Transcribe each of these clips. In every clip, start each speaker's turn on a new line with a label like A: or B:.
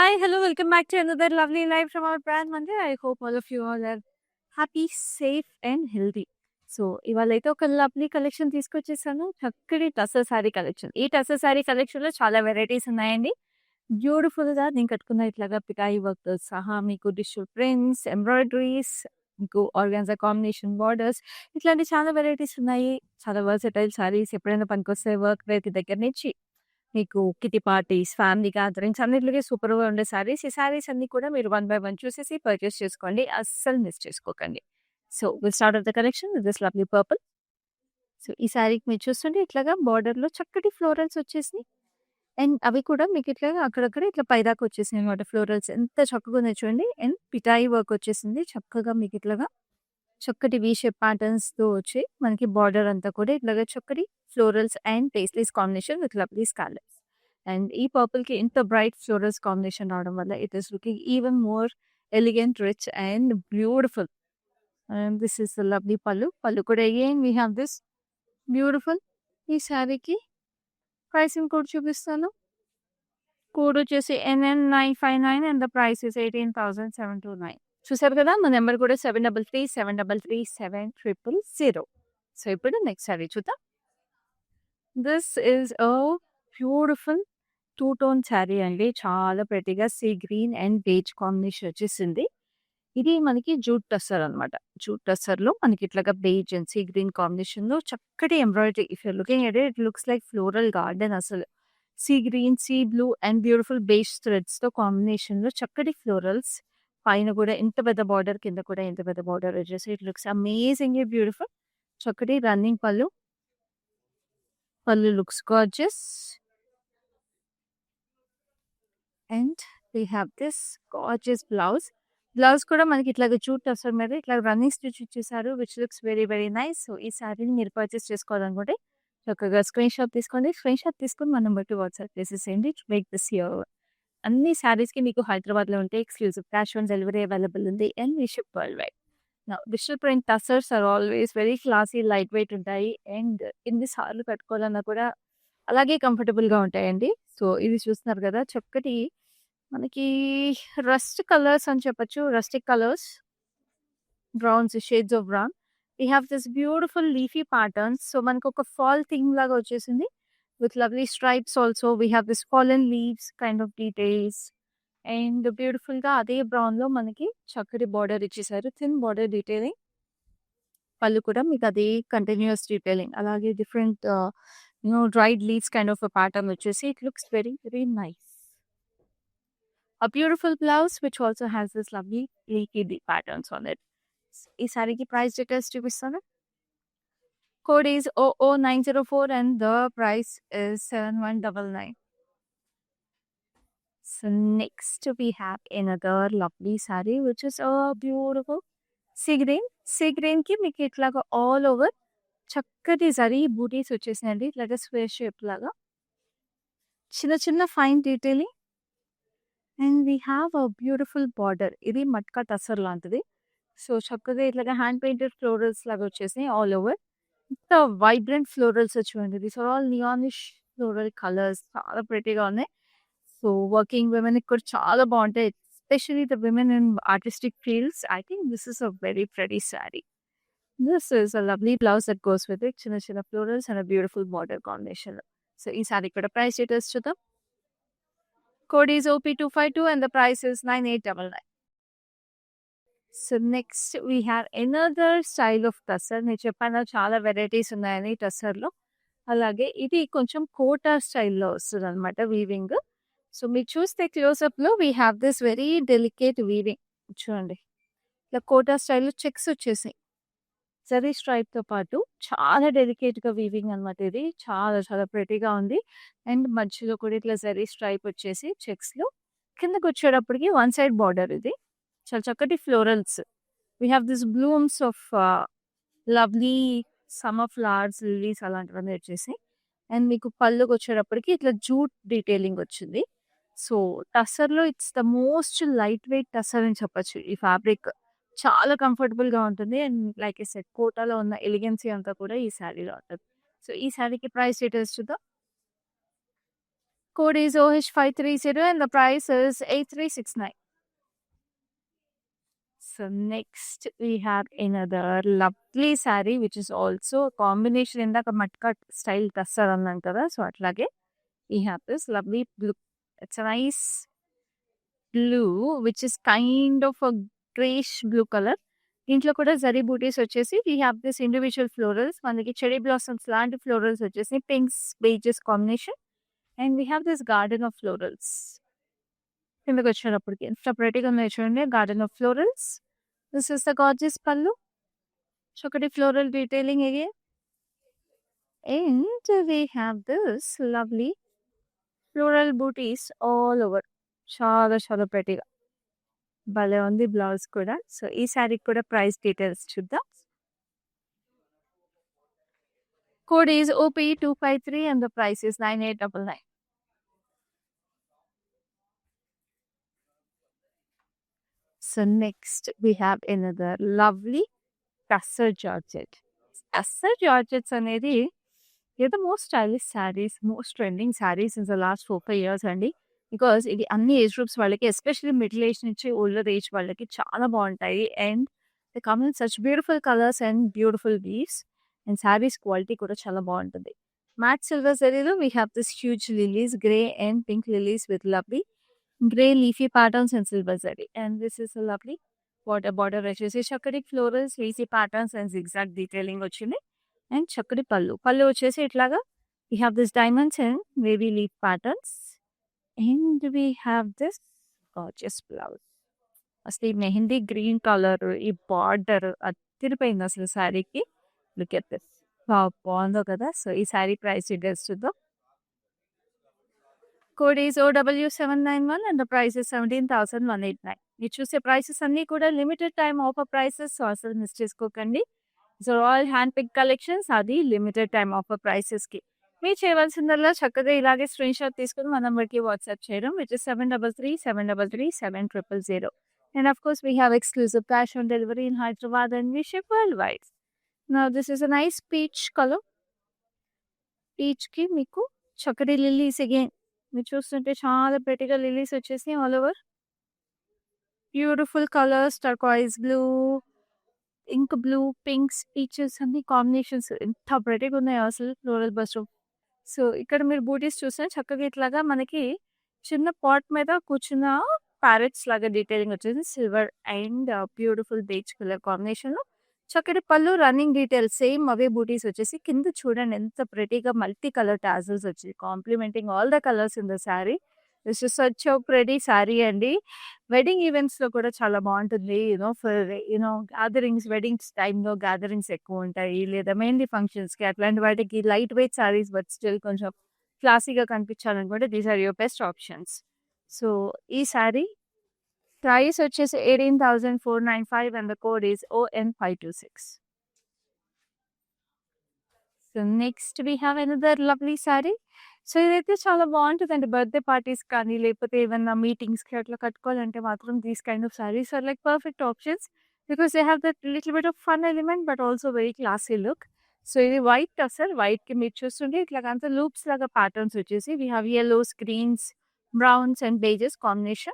A: Hi, hello, welcome back to another lovely life from our brand Mandir. I hope all of you all are happy, safe and healthy. So, ఇవాళైతే ఒక lovely collection తీసుకొచ్చేసాను. చక్కటి tussar sari collection. ఈ టస్సర్ శారీ కలెక్షన్‌లో చాలా varieties ఉన్నాయండి. బ్యూటిఫుల్‌గా నేను కట్టుకున్న ఇట్లాగా పికాయి వర్క్‌తో సహా మీకు డిజిటల్ ప్రింట్స్, ఎంబ్రాయిడరీస్, మీకు ఆర్గాన్జా కాంబినేషన్ బార్డర్స్ ఇట్లాంటి చాలా వెరైటీస్ ఉన్నాయి. చాలా వర్సటైల్ శారీస్ ఎప్పుడైనా పనికొస్తాయి వర్క్ వేర్‌కి దగ్గర నుంచి మీకు కిట్టి పార్టీస్, ఫ్యామిలీ గ్యాదరింగ్స్ అన్నిట్లకి సూపర్‌గా ఉండే శారీస్. ఈ శారీస్ అన్నీ కూడా మీరు వన్ బై వన్ చూసేసి పర్చేస్ చేసుకోండి. అస్సలు మిస్ చేసుకోకండి. So, will start of the collection with this lovely purple. So, ఈ శారీకి మీరు చూస్తుంటే ఇట్లాగా బార్డర్‌లో చక్కటి ఫ్లోరల్స్ వచ్చేసినాయి. అండ్ అవి కూడా మీకు ఇట్లాగా అక్కడక్కడ ఇట్లా పైదాకా వచ్చేసినాయి అన్నమాట ఫ్లోరల్స్. ఎంత చక్కగా ఉన్నాయో చూడండి. అండ్ పిఠాయి వర్క్ వచ్చేసింది. చక్కగా మీకు ఇట్లాగా చక్కటి వి షేప్ ప్యాటర్న్స్‌తో వచ్చి మనకి బార్డర్ అంతా కూడా ఇట్లాగా చక్కటి florals and paisleys combination with lovely scallops. And ఈ పర్పుల్‌కి ఇంత బ్రైట్ ఫ్లోరల్స్ కాంబినేషన్ రావడం వల్ల it is looking even more elegant, rich and beautiful. And this is the lovely pallu. Pallu కూడా again we have this beautiful. ఈ శారీకి ప్రైసింగ్ కోడ్ చూపిస్తాను. Code వచ్చేసి NN959 and the price is 18,729. చూసారు కదా! మా నంబర్ కూడా 7337337000. సో, ఇప్పుడు నెక్స్ట్ శారీ చూద్దాం. This is a beautiful two tone saree అండి. చాలా ప్రెట్టీగా sea green and beige combination వచ్చేసింది. ఇది మనకి జూట్ టస్సర్ అనమాట. జూట్ టస్సర్‌లో మనకి ఇట్లాగా బేజ్ అండ్ సీ గ్రీన్ కాంబినేషన్‌లో చక్కటి embroidery. If you are looking at it looks like floral garden అసలు. Sea green, sea blue and beautiful beige థ్రెడ్స్‌తో కాంబినేషన్‌లో చక్కటి ఫ్లోరల్స్. పైన కూడా ఇంత పెద్ద బార్డర్, కింద కూడా ఇంత పెద్ద బార్డర్ వచ్చేసి ఇట్ లుక్స్ అమేజింగ్‌లీ బ్యూటిఫుల్. చక్కటి running pallu. Pallu looks gorgeous. And we have this gorgeous blouse. Blouse కూడా మనకి ఇట్లాగా జూట్ టస్సర్ మీద ఇట్లా రన్నింగ్ స్టిచ్ ఇచ్చేసారు which looks very very nice. So, ఈ శారీని మీరు పర్చేస్ చేసుకోవాలనుకుంటే చక్కగా స్క్రీన్ షాట్ తీసుకోండి. స్క్రీన్ షాట్ తీసుకొని మన నంబర్‌కి వాట్సాప్ చేసేసేయండి టు మేక్ దిస్ యువర్. అన్ని శారీస్‌కి మీకు హైదరాబాద్‌లో ఉంటే exclusive cash on delivery available ఉంది. And we ship world wide. Now digital print tussars are always very classy, light weight ఉంటాయి. అండ్ ఎన్ని సార్లు కట్టుకోవాలన్నా కూడా అలాగే కంఫర్టబుల్‌గా ఉంటాయండి. సో, ఇది చూస్తున్నారు కదా! చక్కటి మనకి రస్ట్ కలర్స్ అని చెప్పొచ్చు. Rustic colours, browns, shades of brown. We have this beautiful leafy patterns. So, మనకొక ఫాల్ థీమ్ లాగా వచ్చేసింది. With lovely stripes also. We have this fallen leaves kind of details. And బ్యూటిఫుల్‌గా అదే బ్రౌన్‌లో మనకి చక్కటి బార్డర్ ఇచ్చేసారు. Thin border detailing. పళ్ళు కూడా మీకు అదే కంటిన్యూయస్ డీటెయిలింగ్. అలాగే different dried leaves kind of a pattern వచ్చేసి it looks very very nice. A beautiful blouse which also has this lovely leaky patterns on it. ఈ సారీకి ప్రైస్ డీటెయిల్స్ చూపిస్తాను. Code is 00904 and the price is 7199. So next we have another lovely saree which is a beautiful sea green. Sea green కి మీకు ఇట్లాగా all over చక్కటి జరీ బూటీస్ వచ్చేసినాయండి. ఇట్లాగా square shape లాగా చిన్న చిన్న fine detailing. And we have a beautiful border. ఇది మట్కా టసర్ లాంటిది. సో, చక్కగా ఇట్లాగా హ్యాండ్ పెయింటెడ్ ఫ్లోరల్స్ లాగా వచ్చేసినాయి ఆల్ ఓవర్. ఇంత వైబ్రెంట్ ఫ్లోరల్స్ చూడండి. These are all neonish floral colours చాలా ప్రెట్టీగా ఉన్నాయి. సో, వర్కింగ్ విమెన్‌కి కూడా చాలా బావుంటాయి. Especially the women in artistic fields. I think this is a very pretty saree. This is a lovely blouse that goes with it. చిన్న చిన్న florals and a beautiful border కాంబినేషన్‌లో. సో, ఈ sorry కూడా price details చూద్దాం. Code is OP252 and the price is 9899. So, next we have another style of tussar. నేను చెప్పాను చాలా varieties ఉన్నాయని టస్సర్‌లో. అలాగే ఇది కొంచెం కోటా స్టైల్‌లో వస్తదనమాట వీవింగ్. సో, మీరు చూస్తే క్లోజప్‌లో we have this very delicate weaving. చూడండి. ఇట్లా కోటా స్టైల్‌లో చెక్స్ వచ్చేసాయి. జరీ స్ట్రైప్‌తో పాటు చాలా డెలికేట్‌గా వీవింగ్ అనమాట ఇది. చాలా చాలా ప్రెట్టీగా ఉంది. అండ్ మధ్యలో కూడా ఇట్లా జరీ స్ట్రైప్ వచ్చేసి చెక్స్‌లో కిందకొచ్చేటప్పటికి వన్ సైడ్ బార్డర్ ఇది. చాలా చక్కటి florals. We have this blooms of lovely summer flowers, lilies అలాంటివన్నీ వచ్చేసాయి. అండ్ మీకు పళ్ళుకొచ్చేటప్పటికి ఇట్లా జూట్ డీటెయిలింగ్ వచ్చింది. సో, టస్సర్‌లో it's the most light weight tussar అని చెప్పొచ్చు. ఈ ఫ్యాబ్రిక్ చాలా కంఫర్టబుల్‌గా ఉంటుంది. అండ్ లైక్ ఐ సెడ్ కోటాలో ఉన్న ఎలిగెన్సీ అంతా కూడా ఈ శారీలో ఉంటది. సో, ఈ శారీకి ప్రైస్ డీటెయిల్స్ చూద్దాం. Code is OH530 and the price is 8369. So next we have another lovely saree which is also a combination in the matka style tassar annan kada. So atlage we have this lovely blue. It's a nice blue which is kind of a grayish blue color. ఇంట్లో కూడా జరీ బూటీస్ వచ్చేసి we have this individual florals మనకి cherry blossoms లాంటి florals వచ్చేసి pinks beiges combination and we have this garden of florals కిందకి వచ్చేటప్పటికి ఎంత ప్రెటీగా ఉన్నాయి చూడండి garden of florals this is the gorgeous పళ్ళు చక్కటి floral detailing again and we have this lovely floral booties all over చాలా చాలా ప్రెటీగా భలే ఉంది బ్లౌజ్ కూడా సో ఈ శారీ కూడా ప్రైస్ డీటెయిల్స్ చూద్దాం code is OP253 and the price is 9899. So next we have another lovely Tussar Georgette. Tussar Georgettes అనేది the most stylish sarees, most trending sarees in the last 4-5 years అండి because ఇది అన్ని age groups వాళ్ళకి especially middle age నుంచి older age వాళ్ళకి చాలా బాగుంటాయి and they come in such beautiful colours and beautiful weaves and saris quality కూడా చాలా బాగుంటుంది మ్యాట్ సిల్వర్ జరీలో we have this huge lilies grey and pink lilies with lovely grey leafy patterns and silver zari and this is lovely border వచ్చేసి చక్కటి florals leafy patterns and zigzag detailing వచ్చింది and చక్కటి పళ్ళు వచ్చేసి ఇట్లాగా we have this diamonds and wavy leaf patterns and we have this gorgeous blouse. అసలు ఈ mehndi green colour ఈ బార్డర్ అదిరిపోయింది అసలు శారీకి లుక్ ఎట్ దిస్ బాగుందో కదా సో ఈ శారీ ప్రైస్ డీటెయిల్స్ చూద్దాం code is OW791 and the price is 17,189. మీరు చూసే ప్రైసెస్ అన్ని కూడా limited time offer prices so అసలు మిస్ చేసుకోకండి so all hand pick collections అది లిమిటెడ్ టైమ్ ఆఫర్ ప్రైసెస్కి మీరు చేయవలసిందల్లా చక్కగా ఇలాగే స్క్రీన్ షాట్ తీసుకుని మన నెంబర్కి వాట్సాప్ చేయడం which is 7337337000 and of course we have exclusive cash on delivery in Hyderabad and we ship world wide now this is a nice peach colour పీచ్కి మీకు చక్కటి లిల్లీస్ అగైన్ మీరు చూస్తుంటే చాలా ప్రెటీగా లిల్లీస్ వచ్చేసి all over beautiful colours turquoise blue ink blue pinks peaches అన్ని combinations ఎంత ప్రెటీగా ఉన్నాయో అసలు ఫ్లోరల్ బస్ట్ సో ఇక్కడ మీరు బూటీస్ చూస్తే చక్కగా ఇట్లాగా మనకి చిన్న పాట్ మీద కూర్చున్న ప్యారెట్స్ లాగా డీటెయిలింగ్ వచ్చేసి silver and beautiful beige colour కాంబినేషన్లో చక్కటి పళ్ళు రన్నింగ్ డీటెయిల్స్ సేమ్ అవే బూటీస్ వచ్చేసి కింద చూడండి ఎంత ప్రెటీగా మల్టీ కలర్ టాజల్స్ వచ్చి complementing all the colours in the sari this is such pretty sari అండి వెడ్డింగ్ ఈవెంట్స్లో కూడా చాలా బాగుంటుంది ఫర్ గ్యాదరింగ్స్ వెడ్డింగ్స్ టైంలో గ్యాదరింగ్స్ ఎక్కువ ఉంటాయి లేదా మెహందీ ఫంక్షన్స్కి అట్లాంటి వాటికి light weight saris but still కొంచెం క్లాసీగా కనిపించాలనుకుంటే these are your best options so ఈ శారీ ప్రైస్ వచ్చేసి 18,495 and the code is ON526. So next we have another lovely saree. So ఇదైతే చాలా బాగుంటుందండి బర్త్డే పార్టీస్ కానీ లేకపోతే ఏమన్నా మీటింగ్స్కి అట్లా కట్టుకోవాలంటే మాత్రం these kind of saris are like perfect options because they have that little bit of fun element but also very classy look so ఇది వైట్ టసర్ వైట్కి మీరు చూస్తుంటే ఇట్లాగంతా లూప్స్ లాగా ప్యాటర్న్స్ వచ్చేసి we have yellows, greens, browns and beiges combination.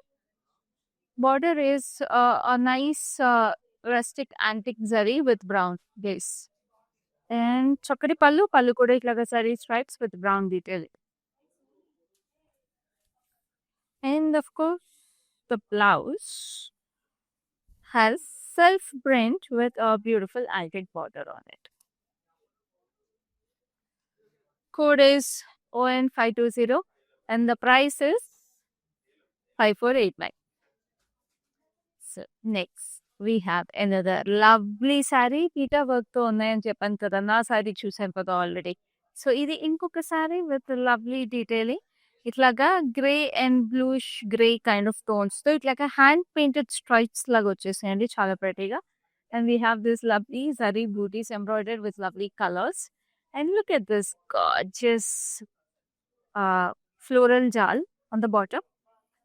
A: Border is a nice rustic antique zari with brown base. And చక్కటి పళ్ళు కూడా ఇట్లాగా saree stripes with brown detail. And of course, the blouse has self print with a beautiful antique border on it. Code is ON520 and the price is 5489. So next we have another lovely saree PETA వర్క్తో ఉన్నాయని చెప్పాను కదా నా sorry చూసాను కదా already so ఇది ఇంకొక sari with lovely detailing ఇట్లాగా grey and bluish grey kind of టోన్స్తో ఇట్లాగా హ్యాండ్ పెయింటెడ్ స్ట్రైప్స్ లాగా వచ్చేసాయండి చాలా ప్రెటీగా and we have this lovely zari buttis embroidered with lovely colours and look at this gorgeous floral jaal on the bottom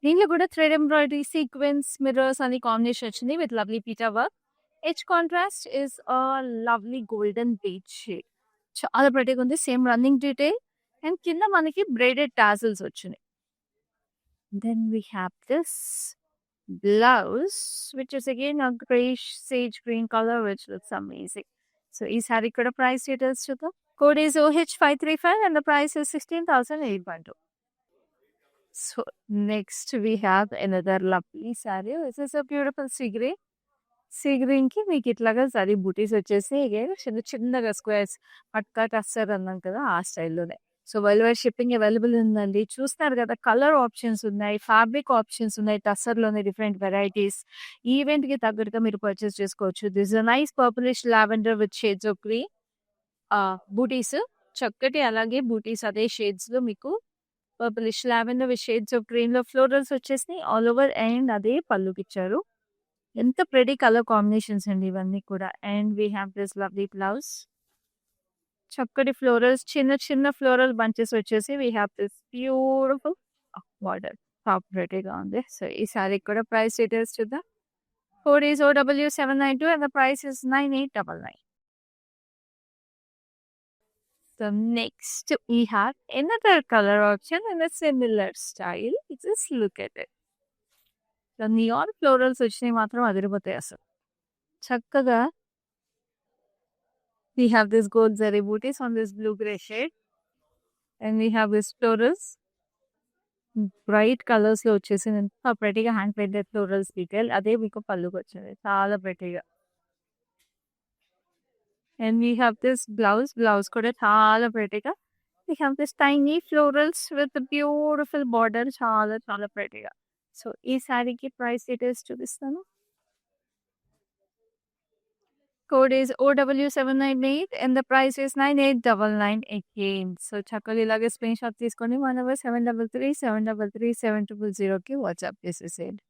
A: దీనిలో కూడా థ్రెడ్ ఎంబ్రాయిడరీ సీక్వెన్స్ మిర్రర్స్ అని combination వచ్చింది with lovely pitta work edge contrast is a lovely golden beige shade చాలా ప్రెటీగా ఉంది same running detail and కింద మనకి braided tassels వచ్చినాయి Then we have this blouse, which is again a grayish sage green color, which looks amazing. So, is saree kuda price details to the code is OH535 and the price is 16,812. So, next we have another lovely saree. This is a beautiful sea green. Sea గ్రీన్‌కి మీకిట్లాగా జరీ బూటీస్ వచ్చేసి again చిన్నగా squares పట్కా tussar అన్నాం కదా! ఆ స్టైల్‌లోనే. So, world wide shipping available ఉందండి. చూస్తున్నారు కదా! కలర్ ఆప్షన్స్ ఉన్నాయి. ఫ్యాబ్రిక్ ఆప్షన్స్ ఉన్నాయి. టస్సర్‌లోనే డిఫరెంట్ వెరైటీస్. ఈవెంట్‌కి తగ్గట్టుగా మీరు పర్చేస్ చేసుకోవచ్చు. This is a nice purplish lavender with shades of green. Buttis చక్కటి అలాగే బూటీస్ అదే షేడ్స్‌లో మీకు purplish lavender with shades of గ్రీన్‌లో ఫ్లోరల్స్ వచ్చేసినాయి ఆల్ ఓవర్ అండ్ అదే పళ్ళుకిచ్చారు. ఎంత ప్రెటీ కలర్ కాంబినేషన్స్ అండి ఇవన్నీ కూడా. And we have this lovely blouse. చక్కటి ఫ్లోరల్స్ చిన్న చిన్న ఫ్లోరల్ బంచెస్ వచ్చేసి we have this beautiful border. Top ప్రెటీగా ఉంది. సో, ఈ సారీ కూడా ప్రైస్ డీటెయిల్స్ చూద్దాం. Code is OW792 and the price is 9899. So, next we have another color option in a similar style. Just look at it. So, neon florals వచ్చినయి మాత్రం అదిరిపోతాయి అసలు. చక్కగా we have this gold zari booties on this blue gray shade and we have this florals bright colours లో వచ్చేసి ఎంత ప్రెటీగా hand painted florals detail అదే మీకు పళ్ళుకి వచ్చింది చాలా ప్రెటీగా. And we have this blouse కూడా చాలా ప్రెటీగా. We have this tiny florals with beautiful border చాలా చాలా ప్రెటీగా. సో, ఈ శారీకి ప్రైస్ డీటెయిల్స్ చూపిస్తాను. Code is OW798 and the price is 9899 again. So, చక్కగా ఇలాగే స్క్రీన్ షాట్ తీసుకొని 733-733-7000కి వాట్సాప్ చేసేసేయండి.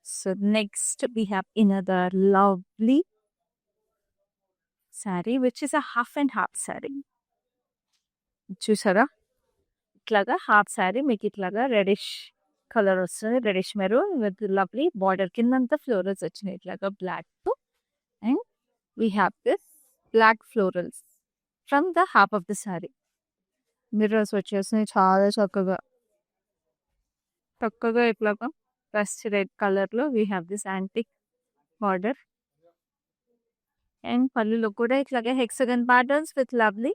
A: So, next we have another lovely saree which is a half and half saree. చూసారా? ఇట్లాగా హాఫ్ saree మీకు ఇట్లాగా రెడిష్ కలర్ వస్తుంది. Reddish maroon with lovely border కిందంతా ఫ్లోరల్స్ వచ్చినాయి ఇట్లాగా బ్లాక్ తో. And we have this black florals from the half of the saree. Mirrors వచ్చేసినాయి చాలా చక్కగా ఇట్లాగా రస్ట్ రెడ్ కలర్ లో we have this antique border and పళ్ళులో కూడా ఇట్లాగే hexagon patterns with lovely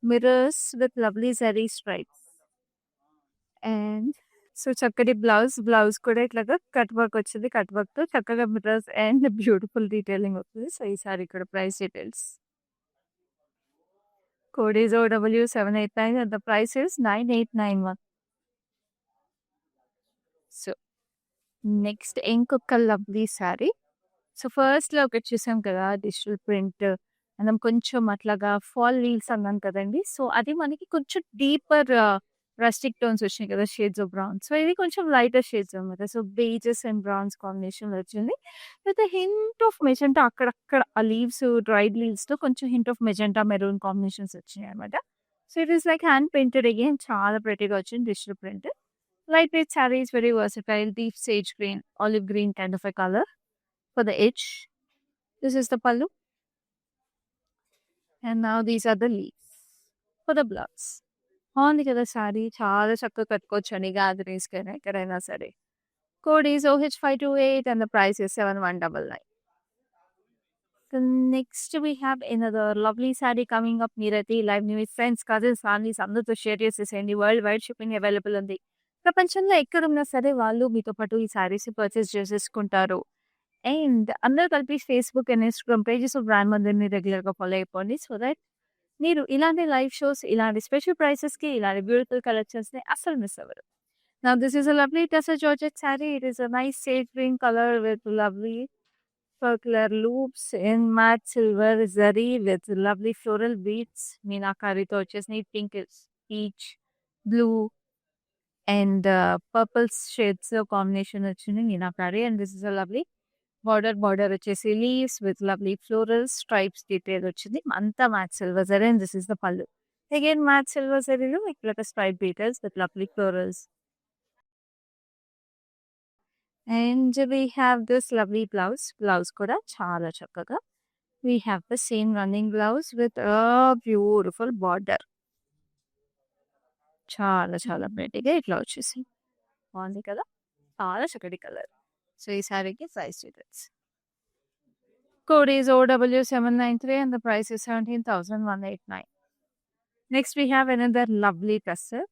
A: mirrors with lovely zari stripes. And so, చక్కటి blouse కూడా ఇట్లాగా కట్ వర్క్ వచ్చింది. కట్ వర్క్ తో చక్కగా మిర్రర్స్ అండ్ బ్యూటిఫుల్ డీటెయిలింగ్ వస్తుంది. సో, ఈ సారీ కూడా price details. Code is OW789 and the price is 9891. So, next ఇంకొక లవ్లీ సారీ. సో, ఫస్ట్‌లో ఒకటి చూసాం కదా! డిజిటల్ ప్రింట్ మనం కొంచెం అట్లాగా ఫాల్ లీవ్స్ అన్నాం కదండీ! సో, అది మనకి కొంచెం డీపర్ రస్టిక్ టోన్స్ వచ్చినాయి కదా! Shades of brown. సో, ఇది కొంచెం లైటర్ షేడ్స్ అనమాట. సో, బేజెస్ అండ్ బ్రౌన్స్ కాంబినేషన్‌లో వచ్చింది. విత్ హింట్ ఆఫ్ మెజెంటా అక్కడక్కడ ఆ లీవ్స్ డ్రైడ్ లీవ్స్‌తో కొంచెం hint of magenta, maroon combinations వచ్చినాయి అనమాట. So, it is like hand painted again చాలా ప్రెటీగా వచ్చింది digital print. Lightweight saree is very versatile, deep sage green, olive green kind of a color for the edge. This is the pallu. And now these are the leaves for the blouse. బాగుంది కదా sorry చాలా చక్కగా కట్టుకోవచ్చు అండి gatherings కైనా ఎక్కడైనా సరే. Code is OH528 and the price is 7199. So, next we have another lovely saree coming up మీరైతే లైవ్ మీ ఫ్రెండ్స్ కజిన్స్ ఫ్యామిలీస్ అందరితో షేర్ చేసేసేయండి. వరల్డ్ వైడ్ షిప్పింగ్ అవైలబుల్ ఉంది. ప్రపంచంలో ఎక్కడున్నా సరే వాళ్ళు మీతో పాటు ఈ సారీస్ పర్చేస్ చేసేసుకుంటారు. అండ్ అందరూ కలిపి Facebook and Instagram pages of brand మందిర్‌ని రెగ్యులర్‌గా ఫాలో అయిపోండి. సో దట్ మీరు ఇలాంటి లైవ్ షోస్, ఇలాంటి స్పెషల్ ప్రైసెస్‌కి, ఇలాంటి బ్యూటిఫుల్ కలెక్షన్స్‌ని అస్సలు మిస్ అవ్వరు. Now this is a lovely tussar georgette sari. It is a nice sage green colour with lovely circular loops in matte silver zari with lovely floral beads మీనాకారితో వచ్చేసినాయి. Pink, peach, blue and purple shades combination వచ్చింది meenakari. And this is a lovely border వచ్చేసి leaves with lovely florals stripes detail వచ్చింది. అంతా matte silver zari and this is the pallu. Again matte silver జరీలో ఇక్కడ stripe details with lovely florals. And we have this lovely blouse కూడా చాలా చక్కగా we have the same running blouse with beautiful border. చాలా చాలా ప్రెటీగా ఇట్లా వచ్చేసింది. బాగుంది కదా! చాలా చక్కటి కలర్. సో, ఈ శారీకి price details. Code is OW793 and the price is 17,189. Next we have another lovely tussar.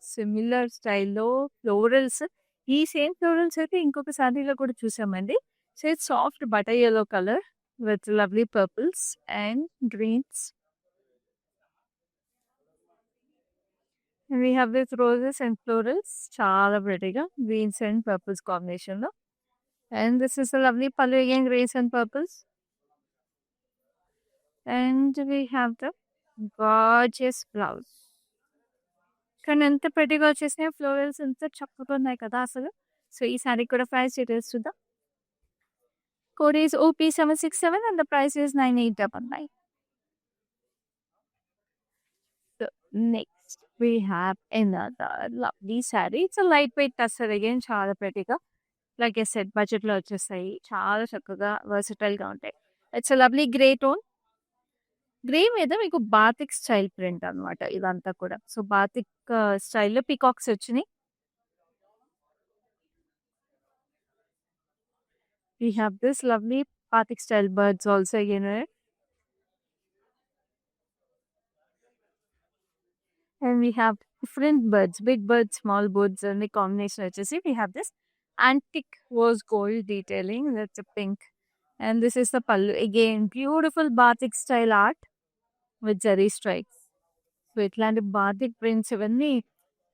A: Similar స్టైల్‌లో ఫ్లోరల్స్. ఈ సేమ్ ఫ్లోరల్స్ అయితే ఇంకొక శారీలో కూడా చూసామండి. So, it's soft butter yellow colour with lovely purples and greens. We have this roses and florals. చాలా ప్రెటీగా greens and purples కాంబినేషన్‌లో. And this is a lovely pallu again, greens and purples. And we have the gorgeous blouse. కానీ ఎంత ప్రెటీగా వచ్చేసినాయి florals, ఎంత చక్కగా ఉన్నాయి కదా అసలు. సో, ఈ శారీ కూడా ప్రైస్ డీటెయిల్స్ చూద్దాం. Code is OP767 and the price is 9899. So, next we have another lovely saree. It's a lightweight tussar again, చాలా ప్రెటీగా. లైక్ ఐ సెడ్ బడ్జెట్‌లో వచ్చేస్తాయి. చాలా చక్కగా వర్సటైల్‌గా ఉంటాయి. It's a lovely grey tone. Grey మీద మీకు బాతిక్ స్టైల్ ప్రింట్ అన్నమాట ఇదంతా కూడా. సో, బాతిక్ స్టైల్‌లో పీకాక్స్ వచ్చినాయి. We have this lovely batik style birds also again, right? And we have different birds, big birds, small birds, and the combination వచ్చేసి we have this antique rose gold detailing. That's a pink. And this is the pallu. Again, beautiful batik style art with zari stripes. So, ఇట్లాంటి batik prints ఇవన్నీ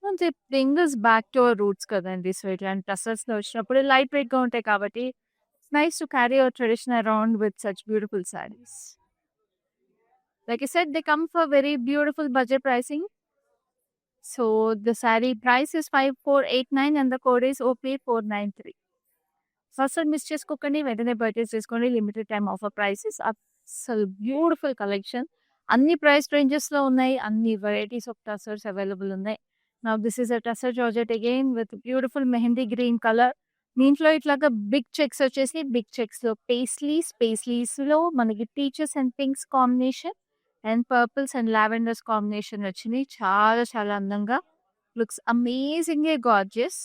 A: అంటే bring us back to our roots కదండీ. So, ఇట్లాంటి టసర్స్‌లో వచ్చినప్పుడు light వెయిట్‌గా ఉంటాయి కాబట్టి it's nice to carry your tradition around with such beautiful saris. Like I said, they come for very beautiful budget pricing. So, the saree price is 5489 and the code is OP493. అసలు miss చేసుకోకండి. వెంటనే purchase చేసుకోండి. Limited time offer prices. అసలు beautiful collection. అన్ని price రేంజెస్‌లో ఉన్నాయి. అన్ని varieties of tussars available ఉన్నాయి. Now this is a tussar georgette again with beautiful mehndi green colour. దీంట్లో ఇట్లాగా బిగ్ చెక్స్ వచ్చేసి బిగ్ చెక్స్‌లో పేస్లీస్‌లో మనకి peaches and pinks combination and purples and lavenders combination వచ్చినాయి. చాలా చాలా అందంగా looks amazingly gorgeous.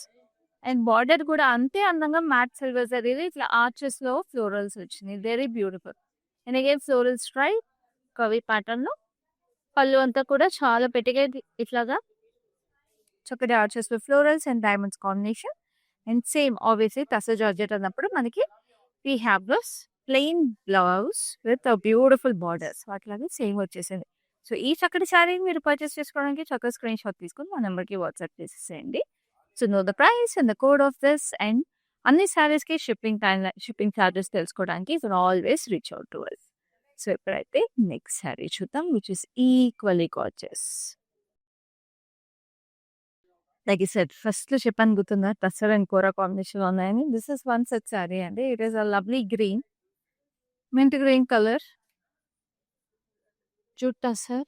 A: And border కూడా అంతే అందంగా మ్యాట్ సిల్వర్ జరీలో ఇట్లా ఆర్చెస్‌లో ఫ్లోరల్స్ వచ్చినాయి. Very beautiful. And again floral stripe కవి ప్యాటర్న్‌లో పళ్ళు అంతా కూడా చాలా పెట్టిగా ఇట్లాగా చక్కటి arches with florals and diamonds combination. And same obviously tussar georgette అన్నప్పుడు మనకి we have this plain blouse with beautiful borders. అట్లాగే సేమ్ వచ్చేసింది. సో, ఈ చక్కటి శారీని మీరు పర్చేస్ చేసుకోవడానికి చక్కగా స్క్రీన్ షాట్ తీసుకొని మా నెంబర్‌కి వాట్సాప్ చేసేసేయండి. So, know the price and the code of this and అన్ని శారీస్‌కి షిప్పింగ్ చార్జెస్ తెలుసుకోవడానికి you can always reach out to us. So, ఇప్పుడైతే నెక్స్ట్ శారీ చూద్దాం which is equally gorgeous. Like I said ఫస్ట్‌లో చెప్పాను గుర్తుందా? టసర్ అండ్ కోరా కాంబినేషన్‌లో ఉన్నాయని. This is one such sari అండి. It is a lovely green, mint green colour, jute tussar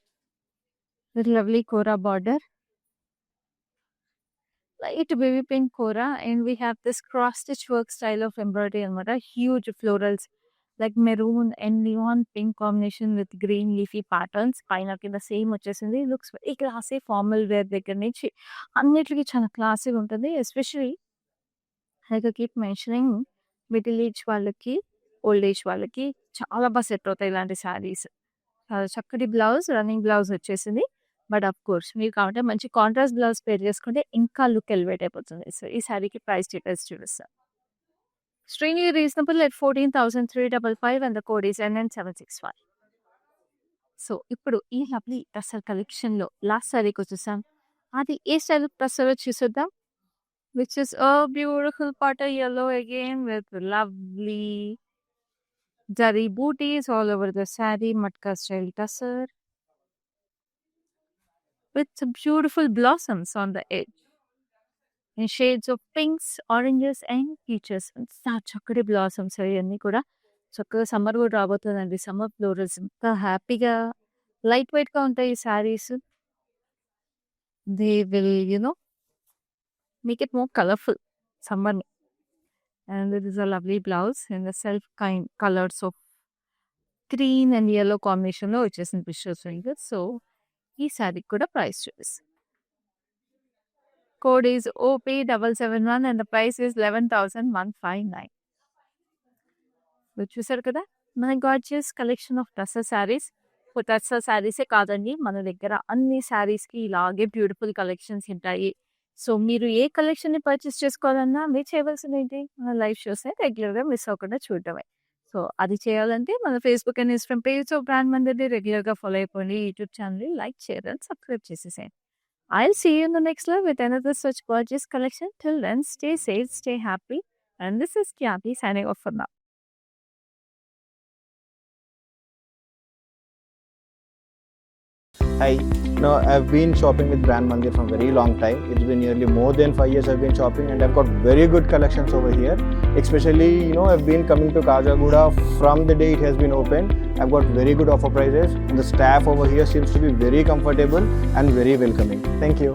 A: with lovely kora border, light baby pink Kora and we have this cross stitch work style of embroidery అనమాట. Huge florals like maroon and neon pink combination with green leafy patterns. పైన కింద same వచ్చేసింది. Looks very classy. Formal wear దగ్గర నుంచి అన్నిటికి చాలా క్లాసీగా ఉంటుంది. Especially like I keep mentioning middle age వాళ్ళకి, ఓల్డ్ ఏజ్ వాళ్ళకి చాలా బాగా సెట్ అవుతాయి ఇలాంటి శారీస్. చాలా చక్కటి బ్లౌజ్, రన్నింగ్ బ్లౌజ్ వచ్చేసింది. బట్ ఆఫ్ కోర్స్ మీకు కావాలంటే మంచి కాంట్రాస్ట్ బ్లౌజ్ పేర్ చేసుకుంటే ఇంకా లుక్ ఎలివేట్ అయిపోతుంది. సో, ఈ శారీకి ప్రైస్ డీటెయిల్స్ చూపిస్తాను. Extremely reasonable at 14,355 and the code is NN765. So, ఇప్పుడు ఈ లవ్లీ టసర్ కలెక్షన్‌లో లాస్ట్ శారీకి వచ్చేసాం. అది ఏ స్టైల్ టసర్ చూసేద్దాం. Which is a beautiful butter yellow again with lovely zari buttis all over the sari. Matka style tussar with beautiful blossoms on the edge in shades of pinks, oranges and peaches. చక్కటి blossoms అవన్నీ కూడా చక్కగా సమ్మర్ కూడా రాబోతుందండి. సమ్మర్ ఫ్లోరల్స్ ఎంత హ్యాపీగా light వెయిట్‌గా ఉంటాయి ఈ saris. They will make it more colourful సమ్మర్‌ని. And this is a lovely blouse in the self colours of green and yellow కాంబినేషన్‌లో వచ్చేసింది పిస్టల్ ఫింగర్. సో, ఈ శారీకి కూడా ప్రైస్ చూపిస్తాను. Code is OP771 and the price is 11,159. మీరు చూసారు కదా మన gorgeous collection of tussar saris. Tussar శారీసే కాదండి, మన దగ్గర అన్ని శారీస్కి ఇలాగే బ్యూటిఫుల్ కలెక్షన్స్ ఉంటాయి. సో మీరు ఏ కలెక్షన్ని పర్చేస్ చేసుకోవాలన్నా మీరు చేయవలసింది ఏంటి, మన లైవ్ షోస్ని రెగ్యులర్గా మిస్ అవ్వకుండా చూడటమే. సో అది చేయాలంటే మన Facebook and Instagram page of brand మందిర్ని రెగ్యులర్గా ఫాలో అయిపోండి. యూట్యూబ్ ఛానల్ని లైక్, షేర్ అండ్ సబ్స్క్రైబ్ చేసేసేయండి. I'll see you in the next live with another such gorgeous collection. Till then, stay safe, stay happy. And this is Kyanti signing off for now.
B: Hi, I've been shopping with Brand Mandir for a very long time. It's been nearly more than 5 years I've been shopping, and I've got very good collections over here. Especially, I've been coming to Kajagoda from the day it has been opened. I've got very good offer prices. The staff over here seems to be very comfortable and very welcoming. Thank you.